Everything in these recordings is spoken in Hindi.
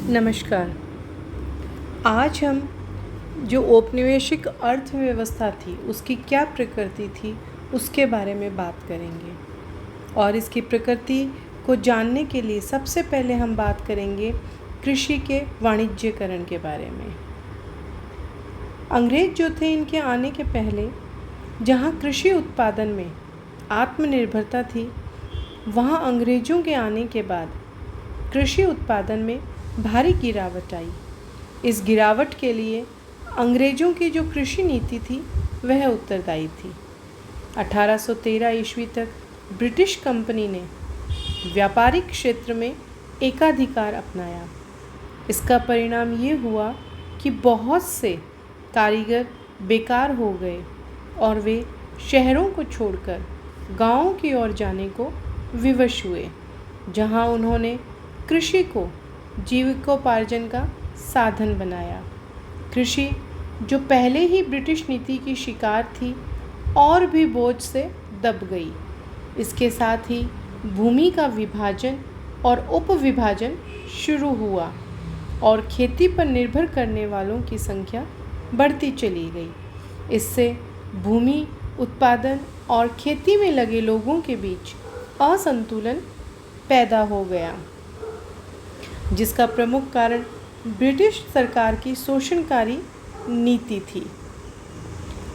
नमस्कार। आज हम जो औपनिवेशिक अर्थव्यवस्था थी उसकी क्या प्रकृति थी उसके बारे में बात करेंगे। और इसकी प्रकृति को जानने के लिए सबसे पहले हम बात करेंगे कृषि के वाणिज्यकरण के बारे में। अंग्रेज जो थे, इनके आने के पहले जहाँ कृषि उत्पादन में आत्मनिर्भरता थी, वहाँ अंग्रेज़ों के आने के बाद कृषि उत्पादन में भारी गिरावट आई। इस गिरावट के लिए अंग्रेज़ों की जो कृषि नीति थी वह उत्तरदायी थी। 1813 ईस्वी तक ब्रिटिश कंपनी ने व्यापारिक क्षेत्र में एकाधिकार अपनाया। इसका परिणाम ये हुआ कि बहुत से कारीगर बेकार हो गए और वे शहरों को छोड़कर गाँवों की ओर जाने को विवश हुए, जहाँ उन्होंने कृषि को जीविकोपार्जन का साधन बनाया। कृषि जो पहले ही ब्रिटिश नीति की शिकार थी और भी बोझ से दब गई। इसके साथ ही भूमि का विभाजन और उपविभाजन शुरू हुआ और खेती पर निर्भर करने वालों की संख्या बढ़ती चली गई। इससे भूमि उत्पादन और खेती में लगे लोगों के बीच असंतुलन पैदा हो गया, जिसका प्रमुख कारण ब्रिटिश सरकार की शोषणकारी नीति थी।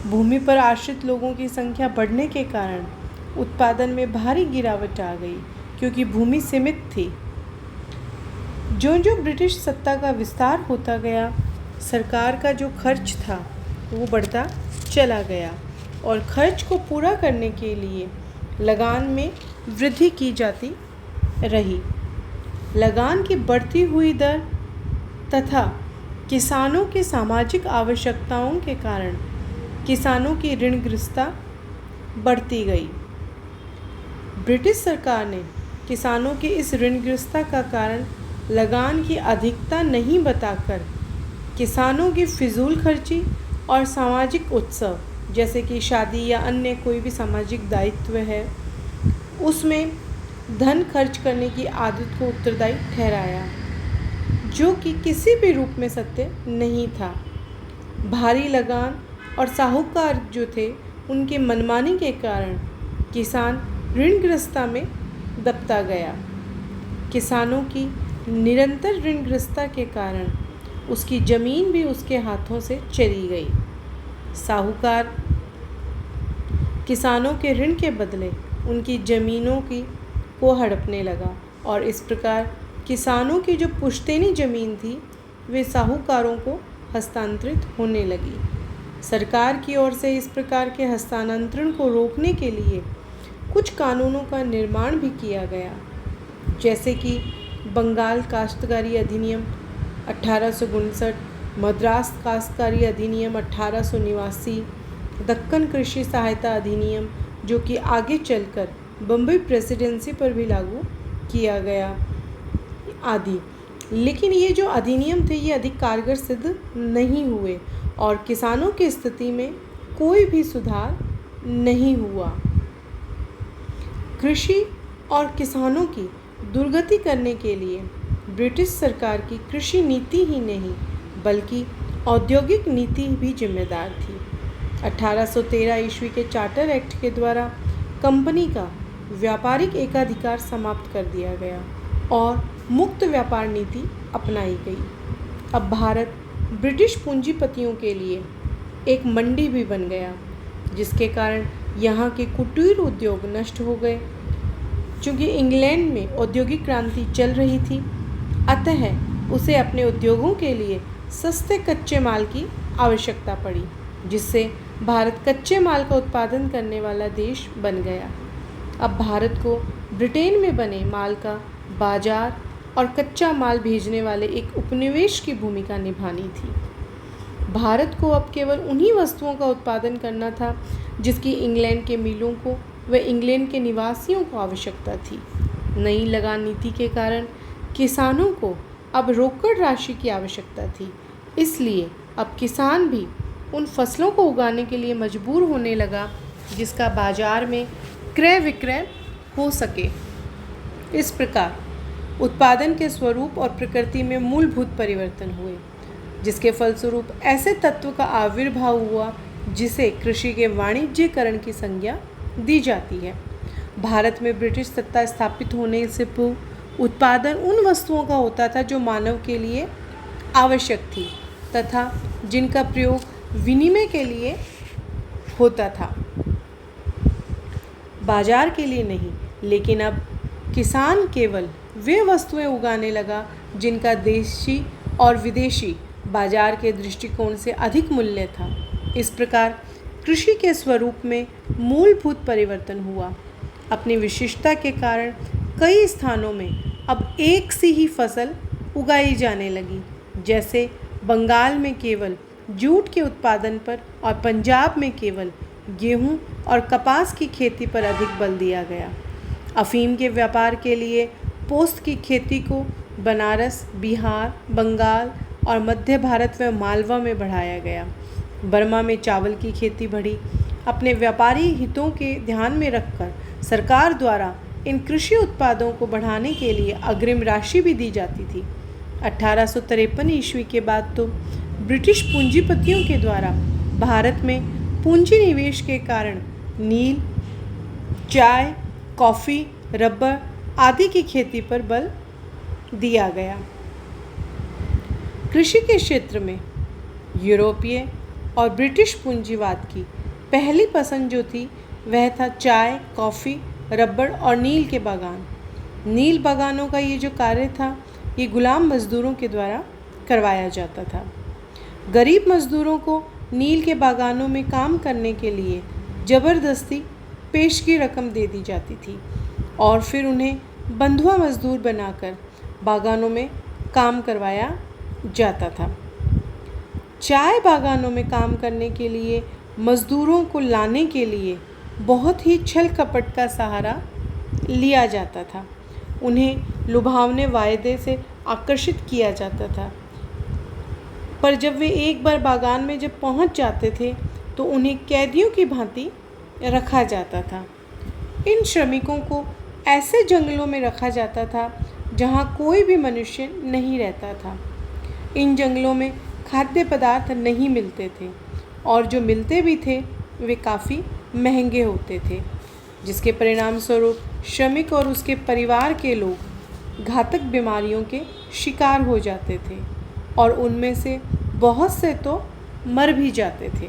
भूमि पर आश्रित लोगों की संख्या बढ़ने के कारण उत्पादन में भारी गिरावट आ गई, क्योंकि भूमि सीमित थी। जो ब्रिटिश सत्ता का विस्तार होता गया, सरकार का जो खर्च था वो बढ़ता चला गया और खर्च को पूरा करने के लिए लगान में वृद्धि की जाती रही। लगान की बढ़ती हुई दर तथा किसानों की सामाजिक आवश्यकताओं के कारण किसानों की ऋणग्रस्तता बढ़ती गई। ब्रिटिश सरकार ने किसानों की इस ऋणग्रस्तता का कारण लगान की अधिकता नहीं बताकर किसानों की फिजूल खर्ची और सामाजिक उत्सव, जैसे कि शादी या अन्य कोई भी सामाजिक दायित्व है, उसमें धन खर्च करने की आदत को उत्तरदायी ठहराया, जो कि किसी भी रूप में सत्य नहीं था। भारी लगान और साहूकार जो थे, उनके मनमानी के कारण किसान ऋणग्रस्तता में दबता गया। किसानों की निरंतर ऋणग्रस्तता के कारण उसकी ज़मीन भी उसके हाथों से चली गई। साहूकार किसानों के ऋण के बदले उनकी ज़मीनों को हड़पने लगा और इस प्रकार किसानों की जो पुश्तैनी ज़मीन थी वे साहूकारों को हस्तांतरित होने लगी। सरकार की ओर से इस प्रकार के हस्तांतरण को रोकने के लिए कुछ कानूनों का निर्माण भी किया गया, जैसे कि बंगाल काश्तकारी अधिनियम 1859, मद्रास काश्तकारी अधिनियम 1889, दक्कन कृषि सहायता अधिनियम, जो कि आगे चलकर बम्बई प्रेसिडेंसी पर भी लागू किया गया आदि। लेकिन ये जो अधिनियम थे ये अधिक कारगर सिद्ध नहीं हुए और किसानों की स्थिति में कोई भी सुधार नहीं हुआ। कृषि और किसानों की दुर्गति करने के लिए ब्रिटिश सरकार की कृषि नीति ही नहीं बल्कि औद्योगिक नीति भी जिम्मेदार थी। 1813 ईस्वी के चार्टर एक्ट के द्वारा कंपनी का व्यापारिक एकाधिकार समाप्त कर दिया गया और मुक्त व्यापार नीति अपनाई गई। अब भारत ब्रिटिश पूंजीपतियों के लिए एक मंडी भी बन गया, जिसके कारण यहाँ के कुटीर उद्योग नष्ट हो गए। चूँकि इंग्लैंड में औद्योगिक क्रांति चल रही थी, अतः उसे अपने उद्योगों के लिए सस्ते कच्चे माल की आवश्यकता पड़ी, जिससे भारत कच्चे माल का उत्पादन करने वाला देश बन गया। अब भारत को ब्रिटेन में बने माल का बाजार और कच्चा माल भेजने वाले एक उपनिवेश की भूमिका निभानी थी। भारत को अब केवल उन्हीं वस्तुओं का उत्पादन करना था जिसकी इंग्लैंड के मिलों को व इंग्लैंड के निवासियों को आवश्यकता थी। नई लगान नीति के कारण किसानों को अब रोकड़ राशि की आवश्यकता थी, इसलिए अब किसान भी उन फसलों को उगाने के लिए मजबूर होने लगा जिसका बाजार में क्रय विक्रय हो सके। इस प्रकार उत्पादन के स्वरूप और प्रकृति में मूलभूत परिवर्तन हुए, जिसके फलस्वरूप ऐसे तत्व का आविर्भाव हुआ जिसे कृषि के वाणिज्यीकरण की संज्ञा दी जाती है। भारत में ब्रिटिश सत्ता स्थापित होने से पूर्व उत्पादन उन वस्तुओं का होता था जो मानव के लिए आवश्यक थी तथा जिनका प्रयोग विनिमय के लिए होता था, बाजार के लिए नहीं। लेकिन अब किसान केवल वे वस्तुएं उगाने लगा जिनका देशी और विदेशी बाजार के दृष्टिकोण से अधिक मूल्य था। इस प्रकार कृषि के स्वरूप में मूलभूत परिवर्तन हुआ। अपनी विशिष्टता के कारण कई स्थानों में अब एक सी ही फसल उगाई जाने लगी, जैसे बंगाल में केवल जूट के उत्पादन पर और पंजाब में केवल गेहूं और कपास की खेती पर अधिक बल दिया गया। अफीम के व्यापार के लिए पोस्त की खेती को बनारस, बिहार, बंगाल और मध्य भारत व मालवा में बढ़ाया गया। बर्मा में चावल की खेती बढ़ी। अपने व्यापारी हितों के ध्यान में रखकर सरकार द्वारा इन कृषि उत्पादों को बढ़ाने के लिए अग्रिम राशि भी दी जाती थी। 1853 ईस्वी के बाद तो ब्रिटिश पूंजीपतियों के द्वारा भारत में पूंजी निवेश के कारण नील, चाय, कॉफ़ी, रबर आदि की खेती पर बल दिया गया। कृषि के क्षेत्र में यूरोपीय और ब्रिटिश पूंजीवाद की पहली पसंद जो थी वह था चाय, कॉफ़ी, रबर और नील के बागान। नील बागानों का ये जो कार्य था ये गुलाम मजदूरों के द्वारा करवाया जाता था। गरीब मजदूरों को नील के बागानों में काम करने के लिए ज़बरदस्ती पेशगी रकम दे दी जाती थी और फिर उन्हें बंधुआ मजदूर बनाकर बागानों में काम करवाया जाता था। चाय बागानों में काम करने के लिए मजदूरों को लाने के लिए बहुत ही छल कपट का सहारा लिया जाता था। उन्हें लुभावने वायदे से आकर्षित किया जाता था, पर जब वे एक बार बागान में जब पहुंच जाते थे तो उन्हें कैदियों की भांति रखा जाता था। इन श्रमिकों को ऐसे जंगलों में रखा जाता था जहां कोई भी मनुष्य नहीं रहता था। इन जंगलों में खाद्य पदार्थ नहीं मिलते थे और जो मिलते भी थे वे काफ़ी महंगे होते थे, जिसके परिणाम स्वरूप श्रमिक और उसके परिवार के लोग घातक बीमारियों के शिकार हो जाते थे और उनमें से बहुत से तो मर भी जाते थे।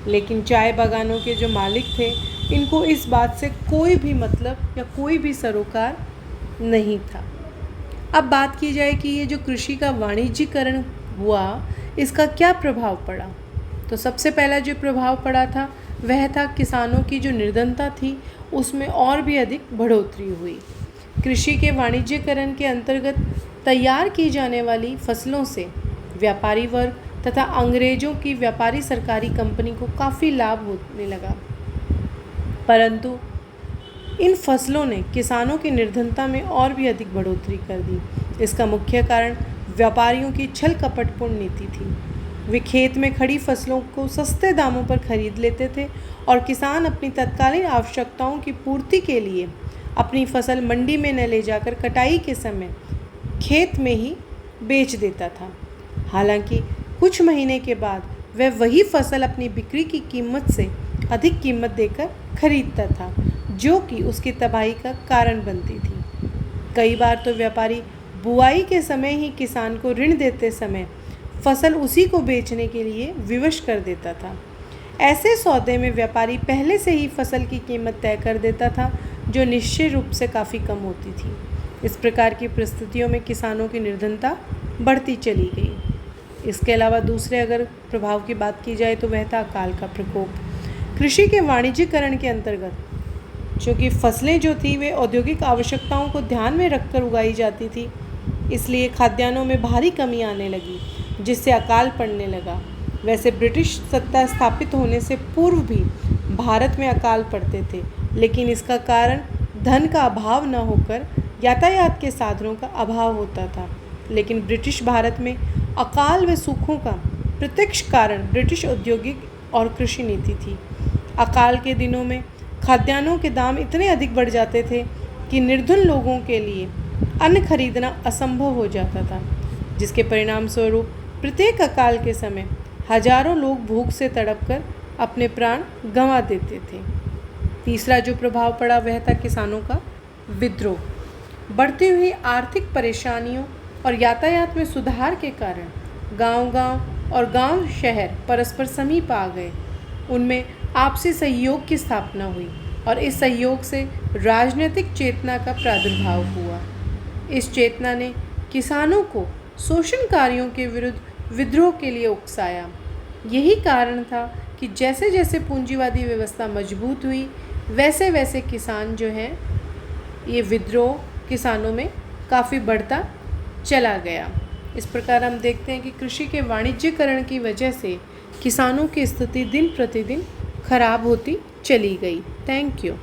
लेकिन चाय बागानों के जो मालिक थे इनको इस बात से कोई भी मतलब या कोई भी सरोकार नहीं था। अब बात की जाए कि ये जो कृषि का वाणिज्यीकरण हुआ इसका क्या प्रभाव पड़ा, तो सबसे पहला जो प्रभाव पड़ा था वह था किसानों की जो निर्धनता थी उसमें और भी अधिक बढ़ोतरी हुई। कृषि के वाणिज्यीकरण के अंतर्गत तैयार की जाने वाली फसलों से व्यापारी वर्ग तथा अंग्रेजों की व्यापारी सरकारी कंपनी को काफ़ी लाभ होने लगा, परंतु इन फसलों ने किसानों की निर्धनता में और भी अधिक बढ़ोतरी कर दी। इसका मुख्य कारण व्यापारियों की छल कपटपूर्ण नीति थी। वे खेत में खड़ी फसलों को सस्ते दामों पर खरीद लेते थे और किसान अपनी तत्कालीन आवश्यकताओं की पूर्ति के लिए अपनी फसल मंडी में न ले जाकर कटाई के समय खेत में ही बेच देता था। हालांकि कुछ महीने के बाद वह वही फसल अपनी बिक्री की कीमत से अधिक कीमत देकर खरीदता था, जो कि उसकी तबाही का कारण बनती थी। कई बार तो व्यापारी बुआई के समय ही किसान को ऋण देते समय फसल उसी को बेचने के लिए विवश कर देता था। ऐसे सौदे में व्यापारी पहले से ही फसल की कीमत तय कर देता था, जो निश्चित रूप से काफ़ी कम होती थी। इस प्रकार की परिस्थितियों में किसानों की निर्धनता बढ़ती चली गई। इसके अलावा दूसरे अगर प्रभाव की बात की जाए तो वह था अकाल का प्रकोप। कृषि के वाणिज्यीकरण के अंतर्गत चूँकि फसलें जो थी वे औद्योगिक आवश्यकताओं को ध्यान में रखकर उगाई जाती थी, इसलिए खाद्यान्नों में भारी कमी आने लगी, जिससे अकाल पड़ने लगा। वैसे ब्रिटिश सत्ता स्थापित होने से पूर्व भी भारत में अकाल पड़ते थे, लेकिन इसका कारण धन का अभाव न होकर यातायात के साधनों का अभाव होता था। लेकिन ब्रिटिश भारत में अकाल व सूखों का प्रत्यक्ष कारण ब्रिटिश औद्योगिक और कृषि नीति थी। अकाल के दिनों में खाद्यान्नों के दाम इतने अधिक बढ़ जाते थे कि निर्धन लोगों के लिए अन्न खरीदना असंभव हो जाता था, जिसके परिणाम स्वरूप प्रत्येक अकाल के समय हजारों लोग भूख से तड़पकर अपने प्राण गंवा देते थे। तीसरा जो प्रभाव पड़ा वह था किसानों का विद्रोह। बढ़ती हुई आर्थिक परेशानियों और यातायात में सुधार के कारण गांव-गांव और गांव शहर परस्पर समीप आ गए। उनमें आपसी सहयोग की स्थापना हुई और इस सहयोग से राजनीतिक चेतना का प्रादुर्भाव हुआ। इस चेतना ने किसानों को शोषणकारियों के विरुद्ध विद्रोह के लिए उकसाया। यही कारण था कि जैसे जैसे पूंजीवादी व्यवस्था मजबूत हुई, वैसे वैसे किसान जो हैं, ये विद्रोह किसानों में काफ़ी बढ़ता चला गया। इस प्रकार हम देखते हैं कि कृषि के वाणिज्यीकरण की वजह से किसानों की स्थिति दिन प्रतिदिन खराब होती चली गई। Thank you.